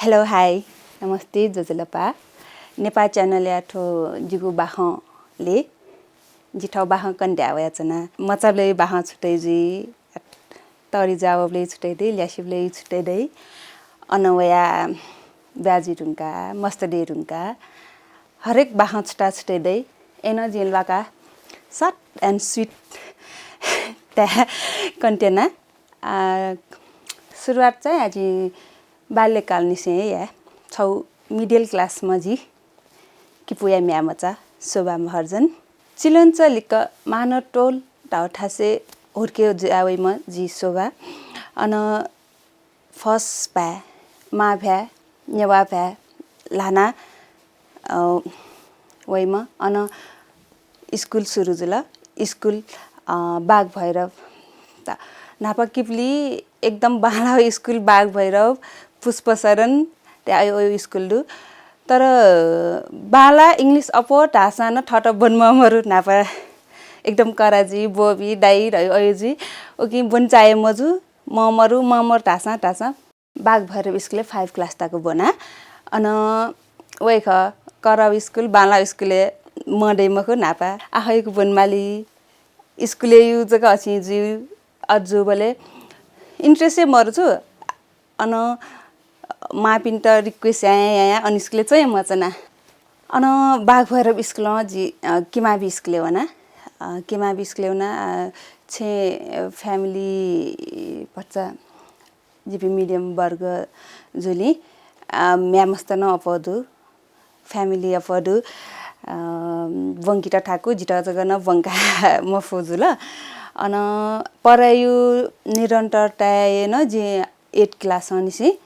Hello, hi. Namaste, Jojolapa. Nepa Channel ato Jigu bakhan le. Jithau bakhan kan dawa chana. Machablei bakhan chutai ji. Tari jawablei chutai dei, ल्यासिblei chutai dei. Anawaya baji runka, mastade runka. हरेक बाखा छुटा छुटे दे एना जिलवाका short and sweet कन्टेना सुरुवात चाहिँ आज बाल्यकाल निसे या छौ मिडल क्लास मजी किपुया म्यामचा शोभा माharjan चिलन्छ लिक मानटोल टाउठासे हुर्के जावैमा जी शोभा अन फर्स्ट भा मा भ्या नेवा भ्या लाना वैमा अन स्कुल सुरु जुल स्कुल बाग भैरव नापा किपली एकदम बाला स्कुल बाग भैरव पुष्पशरण त्यो स्कुल दु तर बाला इंग्लिश अपो ढासा न ठट बनममरु नापा एकदम कराजी बोबी दाइ रयोजी ओकि बनचाए मजु ममर ढासा बाग भैरव स्कुल 5 क्लास ताको बना अन वैख कराव स्कुल बाला स्कुले मडे मखो नापा आखैको बनमाली स्कुले युज क अछि जु अजु बले इन्ट्रेस्ट मरछु अन मापिन्ट रिक्वेस्ट या अन स्कुले चाहिँ मचना अन बाग भैरव स्कुलमा जी किमाबी स्कुले वना किमाबी स्कुले वना छे फ्यामिली बच्चा जिपी मिडियम वर्ग जुली म्यामस्तन अपदु फ्यामिली अफदु वंकिटा ठाकु जिटा जगन वंका मफुजुल अन परायु निरन्तरता न जे 8 क्लास अनिसे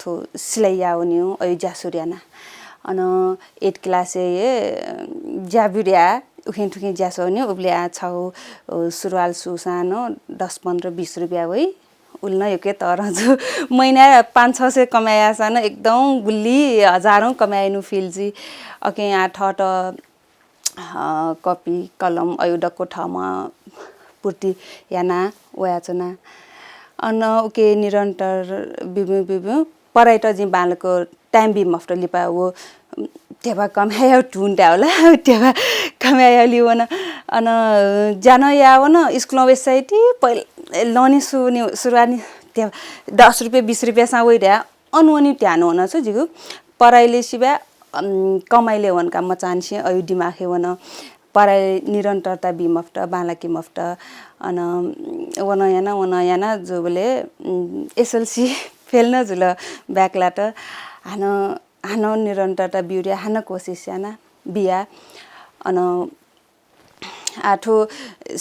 थो सिलाइया उन्यु अय जासुर्याना अन 8 क्लास ए जाबुर्या उखिन ठुकिन जासोन्यु उब्ले आ छौ सुरुवाल सुसानो 10 15 20 रुपैया वइ उल्न योके तर जो महिना 5-600 कमाया सन एकदम गुल्ली हजारौं कमाइनु फिल्जी अके यहाँ ठट कपी कलम अयुडको ठामा पुर्ति याना वयाचना अन ओके निरन्तर बिबु पराइट जि बालको टाइम बि मफ्ट लिपा वो तेबा कमाया टुन्टा होला तेबा कमाया लिवन अन जान यावन स्कुल वेबसाइट पहिले लनी सुरुवानी 10 रुपैयाँ 20 रुपैयाँ सा वइरा अनुवनि ट्यानो हुन छ जिगु पराइले सिबा कमाइले वनका मचानसे अयु दिमाखे वन पराइ निरन्तरता बि मफ्ट बालाकी मफ्ट अन वन याना जो बोले एसएलसी फेल न जुल ब्याकलाट हानो निरन्तरता बिउरिया हानो कोशिश याना बिया अन आठो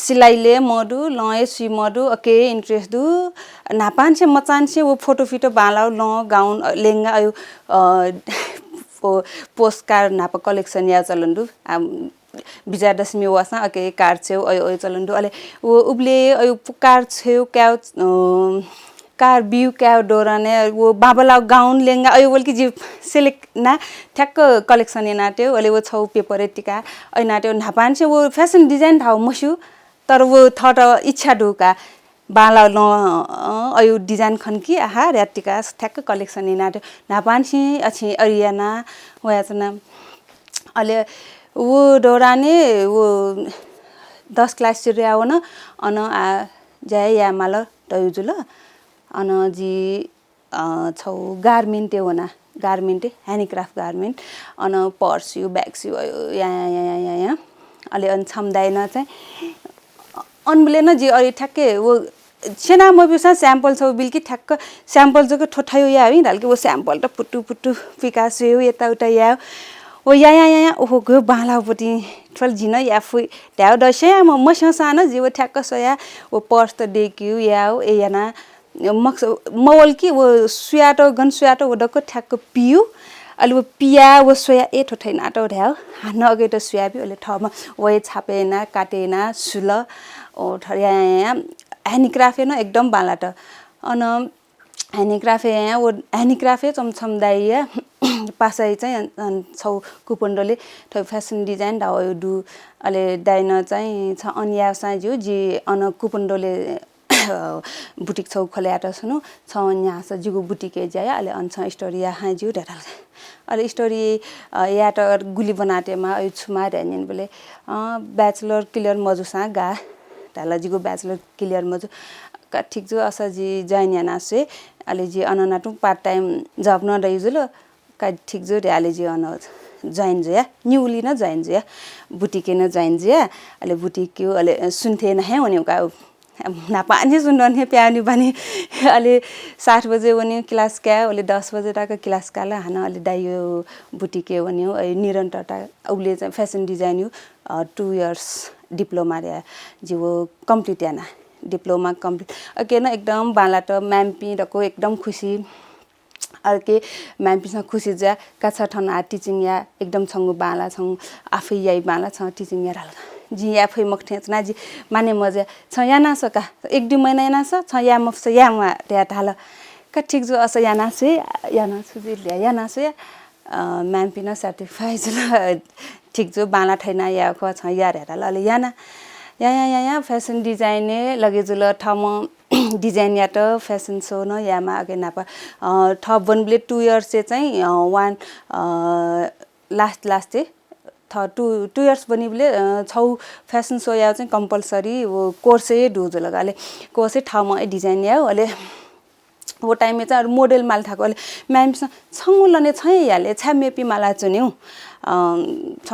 सिलाइले मडु लय सि मडु अके इन्ट्रेस्ट दु नापानसे मचानसे वो फोटो फिटो बालाउ ल गाउन लेंगा अयु पोस्ट कार्ड नाप कलेक्सन या चलन्दु विजयदशमी वासा अके कार्ड छेउ अय चलन्दु अले वो उब्ले अयु कार्ड छेउ क्याउ कार बिउ क्याउ डोराने वो बाबला गाउन लेंगा अयु बोलकी जी सेलेक्ट ना ठ्याक्क कलेक्सन नाट्यो अले वो छौ पेपर टिका अय नाट्यो नापानसे वो फ्यासन डिजाइन थाउ मसु तर वो थट इच्छा ढुका बाला ल अयु डिजाइन खनकी आहा र्याटिका ठ्याक्क कलेक्सन नाट्यो नापानसे अछि अरियाना वयाचना अले वो डोराने वो 10 क्लास सिर्यावन अन जाय या माल तयुजुल अन जी छौ गार्मेन्ट वना गार्मेन्ट ह्यान्डीक्राफ्ट गार्मेन्ट अन पर्स्यु ब्याग्सु या अले अन छमदाइन चाहिँ अनबले न जी अरे ठ्याक्के वो सेना मबिसा स्याम्पल छौ बिल्की ठ्याक्क स्याम्पल जको ठोठायो या है हल्के वो स्याम्पल त पुटु पिकासु यता उता या ओ या ओहो गयो बालापटी ठल जिन या फु ट्याउ दसे म मससान जीव ठ्याक्क सया वो पर्स त देक्यु या ए याना मवल की वो सुयाटो गन सुयाटो वडको ठ्याक्क पियु अलि वो पिया वो सोया ए ठोठै नाटो ढ्याउ हान अगे त सुया बि अले ठमा वय छापेना काटेना सुल ओ ठया ह्यान्डीक्राफ्ट न एकदम बालाट अन ह्यान्डीक्राफ्ट या वो ह्यान्डीक्राफ्ट चमचम दाइया पासाइ चाहिँ छौ कुपन्डले थ फ्यासन डिजाइन दाउ दु अले दाइन चाहिँ छ अनिया साजु जी अन कुपन्डले बुटीक छौ खोले आटा सुनु छ यहाँ से जिगु बुटीक ए जाया अले अन्छ स्टोरी या हां जिउ डेटाल अले स्टोरी या त गुली बनाते मा अइ छुमा रेनिन बोले बैचलर क्लियर मजुसा गा ताला जिगु बैचलर क्लियर मजु का ठीक जो असा जी जाइनिया नासे अले जी अननाटु पार्ट टाइम जब न रहिजुलो का ठीक जो रे अले जी अन जाइन जया न्यूली न जाइन जया बुटीके न जाइन जया अले बुटीक अले सुन्थे न है वनि का ना पानी सुनने प्यानी बनी अले 7 बजे वनि क्लास क्या अले 10 बजे तक क्लास काला हना अले दाइयो बुटीके वनि निरन्तरता उले चाहिँ फेसन डिजाइन 2 इयर्स डिप्लोमा रे जिवो कम्प्लिट याना डिप्लोमा कम्प्लिट अके न एकदम बाला त म्याम पि रको एकदम खुसी अर्के म्याम पिसँग खुसी जा काछा ठन आ टिचिङ या एकदम छंगु बाला छौ आफै याइ बाला छ टिचिङ या राल जी या फै मखथे ना जी माने मजे छ याना सका 1-2 महिना याना छ या मफ या मा त्या थाल का ठीक जो अस याना से याना सुजि ल्या याना से म्याम पिन सर्टिफाइड ठीक जो बाला ठैना या ख छ या रे थाल अले याना या फेसन डिजाइन लगे जुल ठम डिजाइन या त फेसन शो न यामा अगे नापा थप बनले 2 इयर्स से चाहिँ वान लास्ट चाहिँ 2 इयर्स बनिबले छौ फेसन शो या चाहिँ कंपलसरी वो कोर्से डुज लगाले कोर्से ठम डिजाइन या अले वो टाइम में चाहिँ मोडल माल थाको अले म्याम छंगुलने छै याले छामेपी माला चुन्यौ छ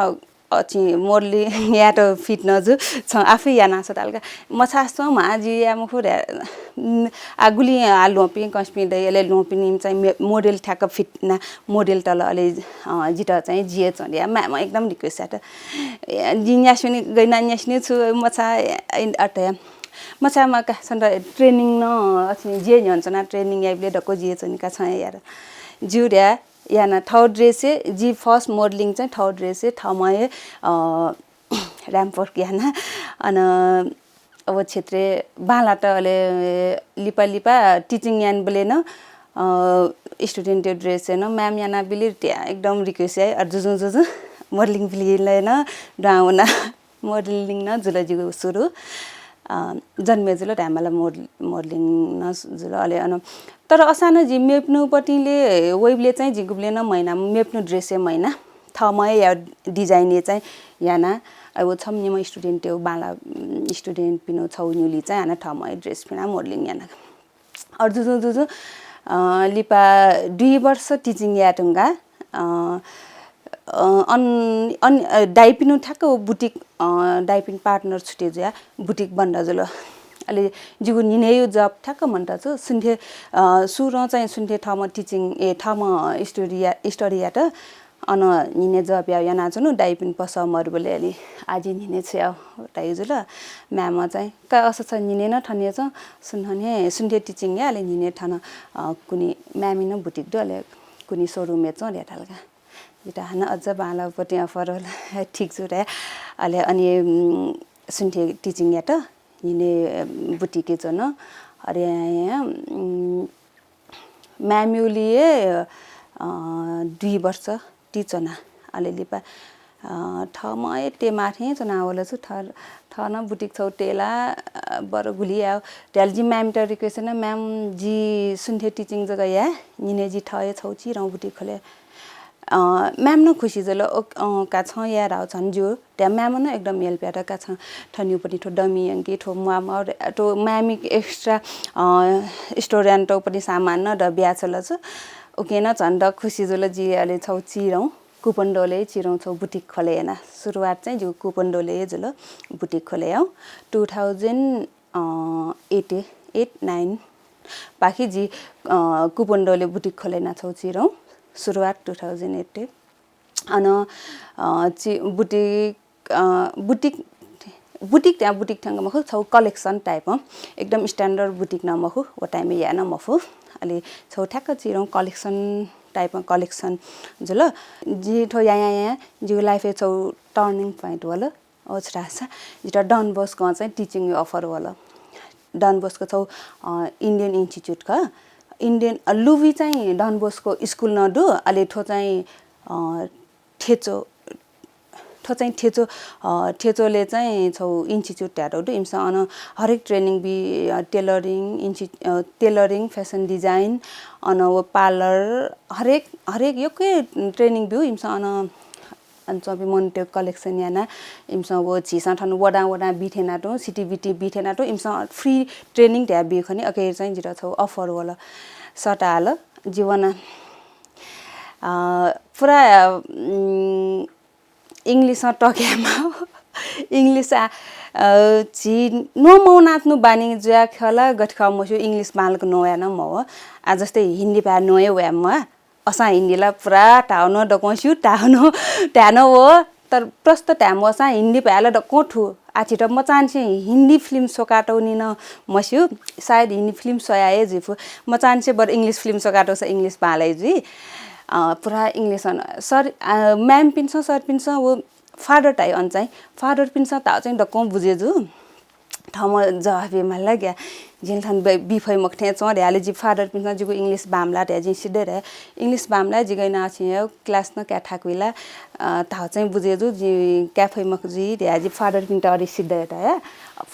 अछि मोडली या त फिट नजु छ आफै या नास तालका मछासो माजी या मुखु रे आगुली आलोपि कस्पि दैले लोपि निम चाहिँ मोडल ठ्याक फिट ना मोडल तल अले जिटा चाहिँ जिए चल्या म एकदम रिक्वेस्ट जिन्यासुनि गैनान्यासनि छु मछा अटे मछामा का सन्द ट्रेनिङ न अछि जे जन्छना ट्रेनिङ याइले डको जिए चनिका छ यार जुर्या याना थर्ड ड्रेस जी फर्स्ट मोडलिङ चाहिँ थर्ड ड्रेस थमय र्याम्पवर्क याना अन अब क्षेत्र बाला त अले लिपा टिचिङ यान बले न स्टुडेन्ट ड्रेस न म्याम याना बिले त्या एकदम रिक्वेस्ट है जुजु मोडलिङ बिले न डाउना मोडलिङ न जुल जिगु सुरु जन्मे जुल टाइमला मोडलिङ न जुल अले अन तर असाना जी मेप्नु पटिले वेबले चाहिँ जिगुबले न महिना मेप्नु ड्रेस महिना थमय या डिजाइन चाहिँ याना अब छम निम स्टुडेन्ट बाला स्टुडेन्ट पिनो छौ न्युली चाहिँ आना थमय ड्रेस पिना मोडलिङ याना जुजु लिपा 2 वर्ष टिचिङ याटुंगा अन डाइपिनु ठ्याक्क बुटीक डाइपिङ पार्टनर छुटे ज्या बुटीक बन्द जुल अले जिगु निनेयो जब ठ्याक्क मन्टा छु सुन्थे सुर चाहिँ सुन्थे थम टिचिङ थम स्टोरी त अन निने जब या नाचनु डाइपिन पसमहरु बोले अलि आज निने छ ताइ जुल म्याम चाहिँ का अस छ निने न ठने छ सुन्थे टिचिङ या अले निने ठन कुनी म्यामी न बुटीक दले कुनी शोरूम छ ल्याटालका जिता हन अझ बाला पटि अफर ठीक छु रे अले अनि सुन्थे टिचिङ या त निने बुटीके छ न अरे म्यामुलिए 2 वर्ष टिचना अलिलिपा ठमय टेमाथे चनावला छु थन बुटीक छौ टेला बर गुलिया टेल जी म्याम त रिक्वेस्ट न म्याम जी सुन्थे टिचिङ जगा या निने जी ठय छौ छि रौ बुटीक खोले म्याम न खुसी जल का छ या राउ छन् जो त्या म्याम न एकदम मेल प्याटा का छ ठन्यु पनि ठो डमी अंकी ठो मामा तो म्यामी एक्स्ट्रा स्टुडेन्ट पनि सामान न द ब्या छल छ ओके न झन्ड खुसी जल जी अले छौ चिरौ कुपन डोले चिरौ छौ बुटीक खोले हैन सुरुवात चाहिँ जो कुपन डोले जल बुटीक खोले हौ 2008-9 बाकी जी कुपन डोले बुटीक खोले न छौ चिरौ सुरुवात 2008 अन बुटीक त्या बुटीक थंग मखु छौ कलेक्सन टाइप एकदम स्ट्यान्डर्ड बुटीक न मखु ओ टाइम या न मफु अलि छौ ठ्याक्क चिरौ कलेक्सन टाइप कलेक्सन जुल जी ठो या जी लाइफ छौ टर्निङ पोइन्ट वाला ओछरा छ जिटा डन बस्को चाहिँ टिचिङ अफर वाला डन बस्को छौ इन्डियन इन्स्टिट्युट का इन्डियन लुवी चाहिँ डन बस्को स्कुल न दु अलि ठो चाहिँ ठेचो ठो चाहिँ ठेचोले चाहिँ छौ इन्स्टिट्युट ट्यारो दु इमसा अन हरेक ट्रेनिङ बि टेलरिङ फेसन डिजाइन अन वो पार्लर हरेक योकै ट्रेनिङ बि इमसा अन अन्चबि मोन्टे कलेक्सन याना इमसा वो छिसा ठन वडा बिथेना तो सिटीबिटी बिथेना तो इमसा फ्री ट्रेनिङ ट्या बि खनि अके चाहिँ जिरा छौ अफर वाला सटाल जीवन पुरा इंग्लिश टक्यामा इंग्लिश छि नो मौनात्नु बानी ज्या खला गठखा मसु इंग्लिश मालक नोया न म आ जस्तै हिन्दी पा नोए व्याममा असा हिन्दीला पुरा टाउन डकोसु टाउन हो तर प्रस्त टाइम असा हिन्दी पाला डकोठु आछि त म चाहन्छु हिन्दी फिल्म सोकाटौनी न मस्यु सायद हिन्दी फिल्म सोयाए जिफु म चाहन्छु बर इंग्लिश फिल्म सोकाटौ स इंग्लिश पालै जी पुरा इंग्लिश सर म्याम पिन्छ सर पिन्छ वो फादर टाइ अन चाहिँ फादर पिन्छ ता चाहिँ डको बुझेजु ठम जवाबे मला ग्या जिलथन बिफै मखथे छ र्याले जी फादर पिन्छ जिगु इंग्लिश बामला र्या जी सिधे रे इंग्लिश बामला जिगैना छ क्लास न क्या ठाकुइला ता चाहिँ बुझेजु जी क्याफै मख जी र्या जी फादर पिन्छ अरि सिधे रे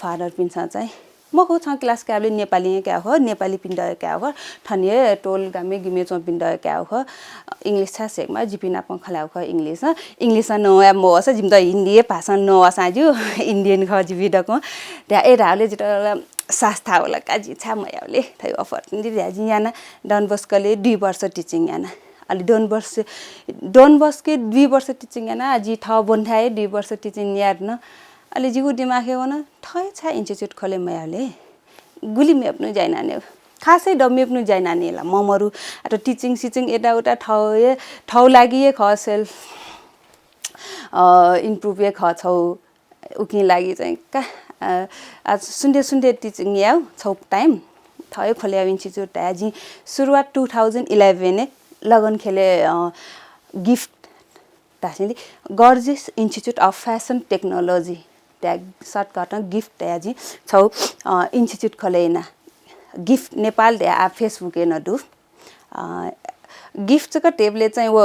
फादर पिन्छ चाहिँ मको छ क्लास क्याबले नेपाली क्या हो नेपाली पिण्ड क्या हो ठनिए टोल गामे गिमे चो पिण्ड क्या हो इंग्लिश छ सेकमा जिपिना पंखला हो इंग्लिश न म जिम त हिन्दी भाषा न साजु इन्डियन ख जिबिडको त्या ए राले जित शास्त्रा होला काजी छ मयाले थै अपर्च्युनिटी र्याजी याना डन बस्कले 2 वर्ष टिचिङ याना अलि डन बस्के 2 वर्ष टिचिङ याना जी थ बन्थाए 2 वर्ष टिचिङ याद न अलि जिगु दिमागे वन थै छ इन्स्टिट्युट खोले मयाले गुली मेप्नु जाइनाने खासै डमेप्नु जाइनाने ला ममरु अत टिचिङ सिचिङ एटा उता ठौ लागि ख सेल्फ इम्प्रुभ ख छौ उकि लागि चाहिँ का आज सुन्दै टिचिङ याउ छौ टाइम थै खोले इन्स्टिट्युट आजि सुरुवात 2011 ने लगन खेले गिफ्ट तासिली Gorgeous Institute of Fashion Technology tag shortcut GIFT त्याजी छौ इन्स्टिट्युट खोलेना गिफ्ट नेपाल दे आ फेसबुक न दु गिफ्ट का टेबले चाहिँ वो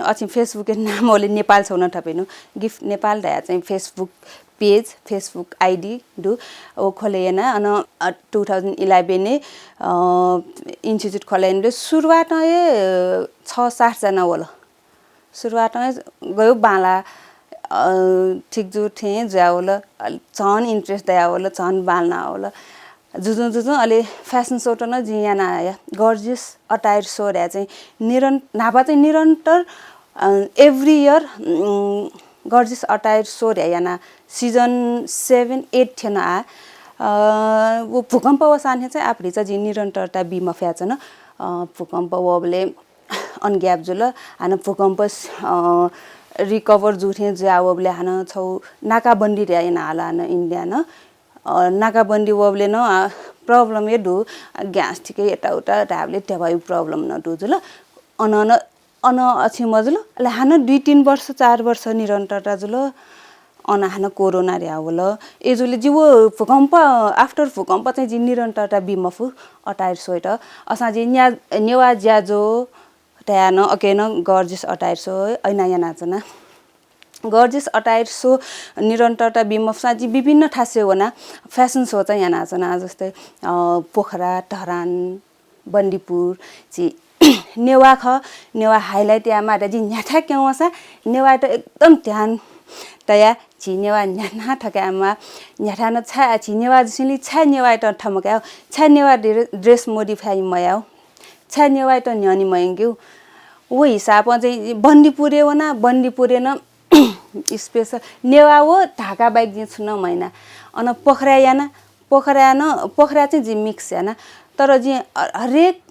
अछि फेसबुक नाम ओले नेपाल छौ न थपेनु गिफ्ट नेपाल दे चाहिँ फेसबुक पेज फेसबुक आईडी दु ओ खोलेना अन 2011 ने इन्स्टिट्युट खोलेन सुरुवात 6-7 जना होला सुरुवात गयो बाला ठीक जो थे जावल छन इन्ट्रेस्ट दयावल छन बालना होला जुजु अलि फ्यासन शो त न जियाना आया गर्जियस अटायर शो र्या चाहिँ नापा चाहिँ निरन्तर every year gorgeous attire show र्या याना सिजन 7-8 थिएन वो भूकम्प वसाने चाहिँ आपरि चाहिँ निरन्तरता बिमा फ्याच न भूकम्प वबले अनग्याप जुल हान भूकम्प रिकभर जुथे जावबले हान छौ नाकाबन्दी र्याइन हाला न इन्डिया न नाकाबन्दी वबले न प्रब्लम ए दु ग्यास ठिकै एटा उता राबले तेबायु प्रब्लम न दु जुल अन अछि मजुल ले हान 2-3 वर्ष 4 वर्ष निरन्तरता जुल अन हान कोरोना र्यावल एजुले जिवो भूकम्प आफ्टर भूकम्प चाहिँ जि निरन्तरता बिमफु अटायर सोइट असा जि नेवा ज्याजो त्यान अकेन गर्जियस अटायर सो ऐना याना जना गर्जियस अटायर सो निरन्तरता बिमफसा जि विभिन्न ठासे होना फ्यासन सो चाहिँ याना जना जस्तै पोखरा धरान बन्दीपुर जि नेवा हाइलाइट यामा जि न्याठा केवसा नेवा त एकदम ध्यान तया छिनेवा न्याना ठकामा न्याठा न छा छिनेवा जसिली छा नेवा त ठमका छा नेवा ड्रेस मोडिफाई मयाउ छा नेवा त न्यानी मयंग्यु वो हिसाबमा चाहिँ बन्दीपुरे हो न बन्दीपुरे न स्पेशल नेवा हो ढाका बाइक जे छुन महिना अन पोखरा चाहिँ जि मिक्स याना तर जि हरेक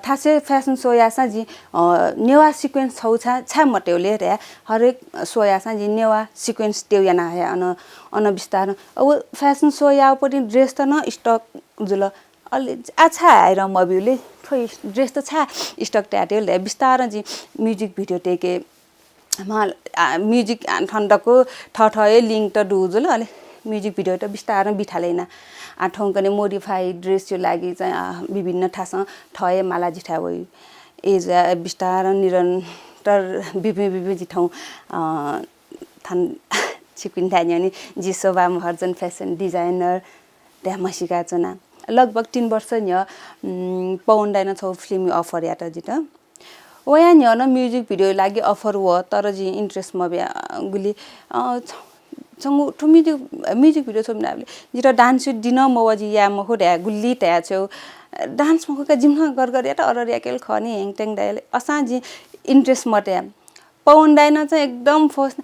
ठासे फ्यासन सो यासा जि नेवा सिक्वेन्स छौ मटेउले रे हरेक सो यासा जि नेवा सिक्वेन्स त्यो याना है अन विस्तार अब फ्यासन सो याउ पनि ड्रेस त न स्टक जुल अलि अच्छा आएर मबिउले खोइ ड्रेस त छा स्टक ट्याटेल रे विस्तार जि म्युजिक भिडियो टेके म्युजिक ठण्डको ठठए लिंक त दुजुल अलि म्युजिक भिडियो त विस्तार बिठालेना आठौंकने मोडिफाइड ड्रेस जो लागि चाहिँ विभिन्न ठासा ठए माला जिठा वइ एज विस्तार निरन्तर विभिन्न जिठौ थन छिपिन थान्यो नि जी शोभा maharjan fashion designer त्यहाँ मसिका चना लगभग 3 वर्ष नि पाउँदैन छौ फिल्म अफर याटा जित ओया नि न म्युजिक भिडियो लागि अफर हो तर जी इन्ट्रेस्ट म गुली सँग ठु म्युजिक भिडियो छ हामीले जित डान्स दिन म वजी या म हो ड्या गुल्ली ट्या छौ डान्स म का जिम गर याटा अरर याकेल खनी हेङटेङ दाइले असा जी इन्ट्रेस्ट मट्या पाउँदैन चाहिँ एकदम फर्स्ट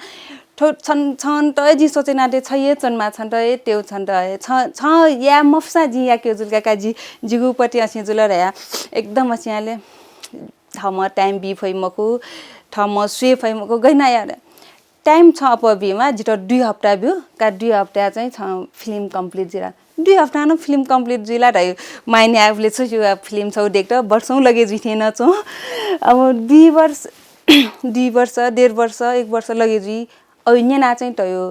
छन् त जी सोचेनाटे छ ये चनमा छन् त त्यो छन् त छ या मफसा जी या के जुलका का जी जिगु पटी असि जुल रया एकदम असियाले थम टाइम बी फै मकु थम स्वे फै मकु गइना यार टाइम छ अपबीमा जित 2 हप्ता बिउ का 2 हप्ता चाहिँ छ फिल्म कम्प्लिट जिरा 2 हप्ता न फिल्म कम्प्लिट जिला रह्यो माइने आफुले छ यो फिल्म छौ देख्ट वर्षौं लगे जिथेन छ अब 2 वर्ष 2 वर्ष 1.5 वर्ष 1 वर्ष लगे जी ऐन्य ना चाहिँ तयो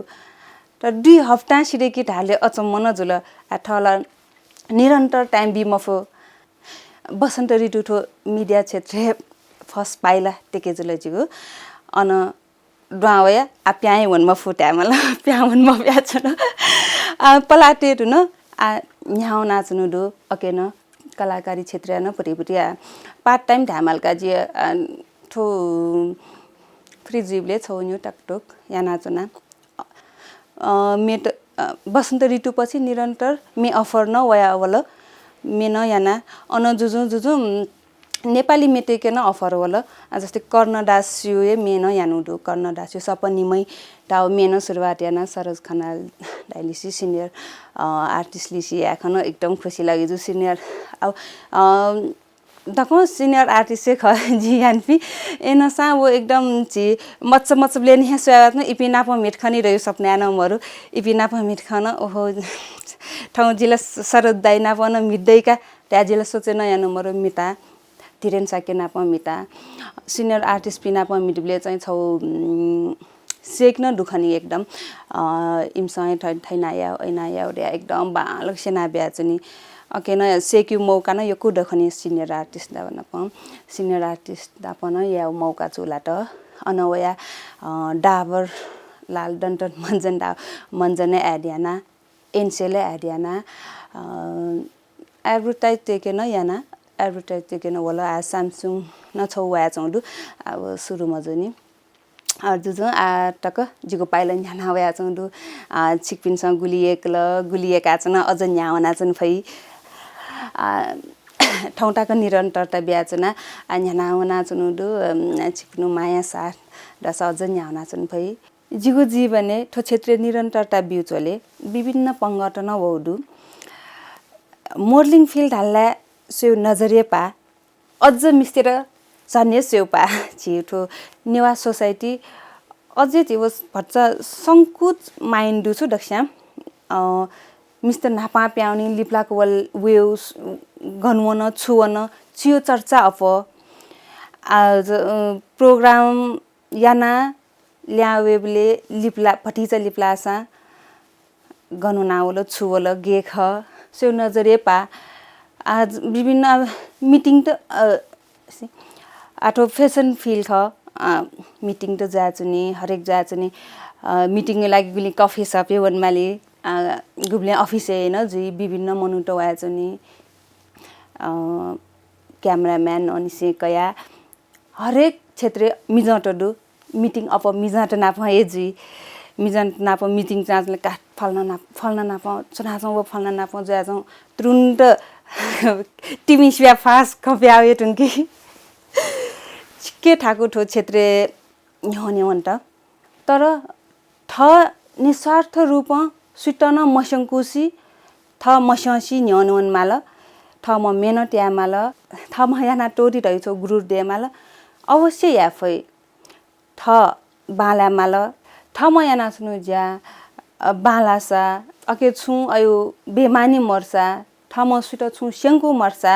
त 2 हप्ता सिरेकी ढाले अचम्म न जुल आठला निरन्तर टाइम बी मफो बसन्त ऋतु ठो मिडिया क्षेत्र फर्स्ट पाइला टेके जुल जिगु अन ड्वावया आ प्याए वन म फुट्या मला प्यावन म प्याछ न आ पलाटे न आ न्याउ नाच्नु दो ओके न कलाकारी क्षेत्र न पुटी पार्ट टाइम ढामलका जी ठो फ्री जीवले छौन्यु टकटक या नाचना मेट बसन्त ऋतु पछि निरन्तर मे अफर न वया वल मे न याना अन जुजु नेपाली मेटेके न अफर वल जस्तै कर्णदास्यु मे न यानुदु कर्णदास्यु सपनिमै टाउ मे न सुरुवात याना सरोज खनाल डाइलिसी सिनियर आर्टिस्ट लिसी याखन एकदम खुसी लाग्यो जु सिनियर अब दको सिनियर आर्टिस्ट से ख जी यानपी एनसा वो एकदम ची मच्च ब्लेन हे स्वागत न इपिना प मिट खनी रह्यो सपना नमरु इपिना प मिट खन ओहो ठाउँ जिल्ला सरद दाइना प न मिट्दैका त्या जिल्ला सोचे न या नमरु मिता तिरेन साके ना प मिता सिनियर आर्टिस्ट पिना प मिटब्ले चाहिँ छौ सेक न दुखनी एकदम इमसय थैनाया ऐनाया ओड्या एकदम बालक सेना ब्याचनी ओके न सेक्यु मौका न यकु दखनी सिनियर आर्टिस्ट दा न प सिनियर आर्टिस्ट दा प न या मौका चुला त अनवया डाबर लाल डन्टन मन्जन एडियाना एनसेले एडियाना एडभर्टाइज तेके न याना एडभर्टाइज तेके न वला आ स्यामसुङ न छौ वा चौदु अब सुरु मजनी जुजु आ टक जिगो पाइलन न्याना वा चौदु छिकपिनसँग गुलिएका छन् अझ न्यावना छन् फै ठौटाको निरन्तरता ब्याचना न्यानावना चुनुदु छिकनु माया साथ दस अझ न्यावना छन् फै जिगो जीवने ठो क्षेत्रीय निरन्तरता बिउचले विभिन्न पंगठन वौदु मोडलिङ फिल्ड हल्ला सेउ नजरिए पा अझ मिस्तिर जन्य सेउ पा छिठो नेवा सोसाइटी अझै त्यो भट्च संकुच माइन्ड छु दक्षा मिस्टर नापा प्याउनी लिप्लाको वल वेउस गनवन छुवन चियो चर्चा अफ प्रोग्राम याना ल्यावेबले लिप्ला फटिचा लिप्लासा गनुनावल छुवल गेख सेउ नजरिए पा आज विभिन्न मिटिङ त आठो फेसन फिल ख मिटिङ त जाचुनी हरेक जाचुनी मिटिङ लागि गुली कफी सप वनमाली गुब्ले अफिस हैन जी विभिन्न मनुट वाचुनी क्यामेराम्यान अनिसे कया हरेक क्षेत्र मिजटडु मिटिङ अप मिजट नाप हेजी मिजट नाप मिटिङ चाँचले काट फल्न नाप चुनाचौ व फल्न नाप जाचौ तुरुन्त टिमी स्या फास कप्यावे टुन्की के ठाकु ठो क्षेत्र न्हने वन्त तर थ निस्वार्थ रूप सुटन मशंकुसी थ मशसी न्हनवन माल थ म मेहनत या माल थ म याना टोरी रहिछौ गुरु दे माल अवश्य याफै थ बाला माल थ म याना सुनु ज्या बालासा अके छु अयो बेमानी मर्सा थ म सुट छु स्यंकु मर्सा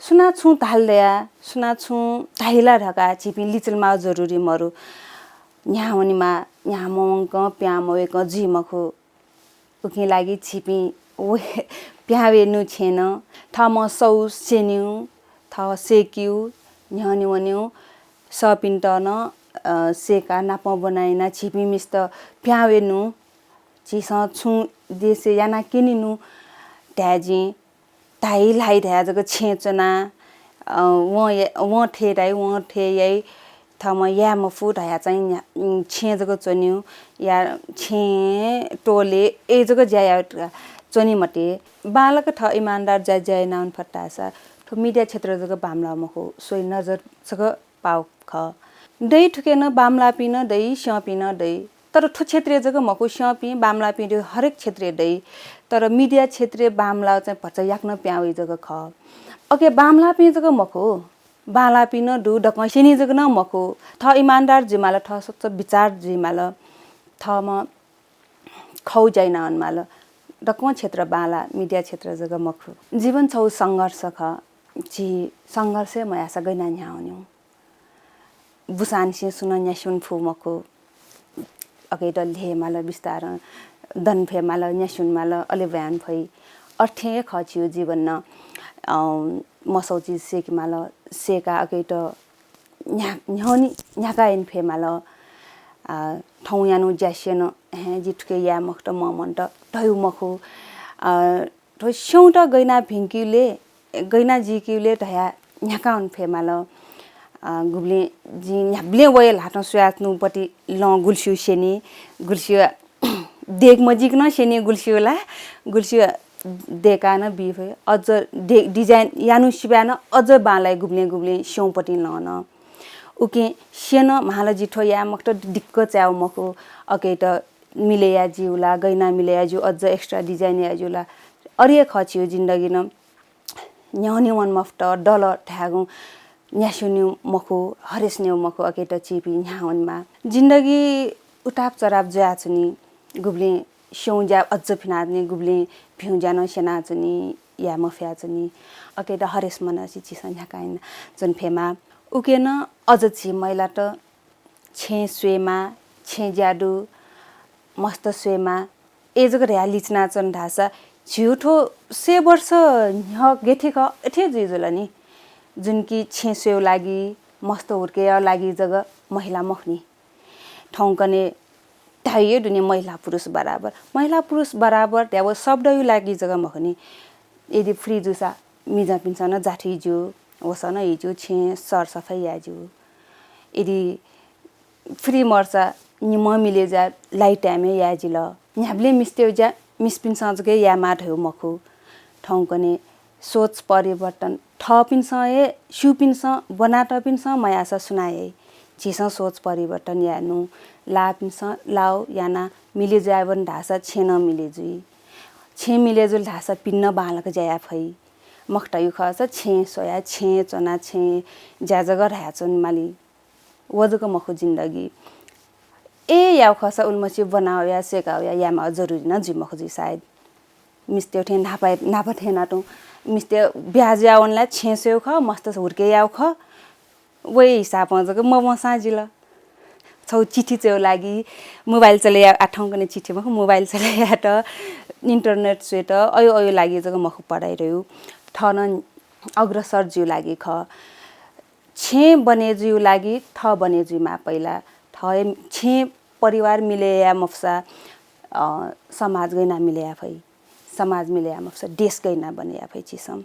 सुना छु धालदया सुना छु धाइला ढका छिपि लिचलमा जरुरी मरु न्यावनीमा न्यामोंक प्यामवेक जिमखो उकि लागि छिपि ओ प्यावे नु छेन थम सौ सेन्यु थ सेक्यु न्यानिवन्यु सपिन्टन सेका नाप बनाइना छिपी मिस्त प्यावेनु चिस छु देसे याना किनिनु ट्याजी ताई लाई ध्या जग छेचना व ठेराई व ठेयै थम या मफु ढया चाहिँ छे जग चन्यु या छे टोले ए जग ज्याया चनी मटे बालक ठ ईमानदार जा ज्याय नाउन फटासा ठो मिडिया क्षेत्र जग बामला मखो सोइ नजर सग पाउ ख दै ठुकेन बामला पिन दै स्यापिन दै तर ठो क्षेत्रीय जग मखो स्यापि बामला पिन हरेक क्षेत्रीय दै तर मिडिया क्षेत्रीय बामला चाहिँ पचा याक्न प्याउ जग ख ओके बामला पिन जग मखो बाला पिन दु डकैसिनी जग न मखो थ ईमानदार जिमाल ठ सच्च विचार जिमाल थ म खौ जाइन अनमाल डकम क्षेत्र बाला मिडिया क्षेत्र जग मखो जीवन छौ संघर्ष ख जी संघर्ष म आशा गइना न्याउन्यु बुसान से सुन न्यासुन फु मखो अके डल्ले माल विस्तार दन फे माल न्यासुन माल अले बयान भई अर्थे खचियो जीवन न मसौची सेक माल सेका अके त न्याउनी न्याकाइन फे माल ठौ यानु ज्यासेन हे जिठके या मखट ममन त ढयु मखो ढो स्यौट गइना भिंकिले गइना जिकिले ढया न्याकाउन फे माल गुब्ले जी न्याब्ले वयल हाटो सुयात्नु पटी ल गुल्स्यु सेनी गुल्स्यु देख मजिक न सेनी गुल्स्युला गुल्स्यु देका न बिफे अझ डिजाइन यानु सिबान अझ बालाई गुब्ले गुब्ले स्यौपटी लन उके सेन महाल जिठो या मक्ट दिक्क च्याउ मखो अके त मिलेया जिउला गइना मिलेया जिउ अझ एक्स्ट्रा डिजाइन या जिउला अरिय खचियो जिन्दगी न न्याउनी मन मफ्ट डल ठ्यागु न्यासुन्यु मखो हरेस्न्यु मखो अके त चिपी न्याउनमा जिन्दगी उताप चराप ज्याचुनी गुब्ले स्यौ ज्या अझ फिनाच्ने गुब्ले भ्यु ज्यान सेनाचुनी या मफ्याचुनी अके त हरेस मन चिचिस न्याकाइन जुन फेमा उकेन अझ छि मैला त छे स्वेमा छे ज्याडु मस्त स्वेमा ए जग र्या लिचना चन ढासा झ्युठो से वर्ष न्ह गेथे ख एथे जिजुला नि जुन कि छे स्वेउ लागि मस्त हुर्के लागि जग महिला मखनी ठौकने ताइए दुनिया महिला पुरुष बराबर त्याव शब्दयु लागि जग मखनी यदि फ्री जुसा मिजा पिन्सन जाठी जु वसन हिजु छे सर सफाई याजु यदि फ्री मर्चा निम मिले जा लाइ टाइमे याजिल न्याब्ले मिस्तेउ जा मिसपिन सजके या माठौ मखु ठौकने सोच परिवर्तन थपिन्स ए सुपिन्स बनाटपिन्स मयासा सुनाए छिस सोच परिवर्तन यानु लापिन्स लाउ याना मिले जावन ढासा छेन मिले जुई छे मिले जुल ढासा पिन्न बालक जाया फै मखटयु खस छे सोया छे चना छे ज्याजग ढाचन माली वजक मखु जिन्दगी ए याउ खस उल्मछि बनाउ या सेकाउ या मा जरुरी न जि मखु जि सायद मिस्ते थे नापथे नाटु मिस्ते ब्याज याउनला छेसेउ ख मस्त हुर्के याउ ख वही हिसाब जग म साजिल छौ चिठी चेउ लागि मोबाइल चले आठौं कने चिठी मखु मोबाइल चले याट इन्टरनेट सेट अयो लागि जग मखु पढाइ रह्यो ठन अग्रसर जिउ लागि ख छे बने जिउ लागि थ बने जिउमा पहिला थ छे परिवार मिले या मफसा समाज गइना मिले या फै समाज मिले या मफसा देश गइना बने या फै छिसम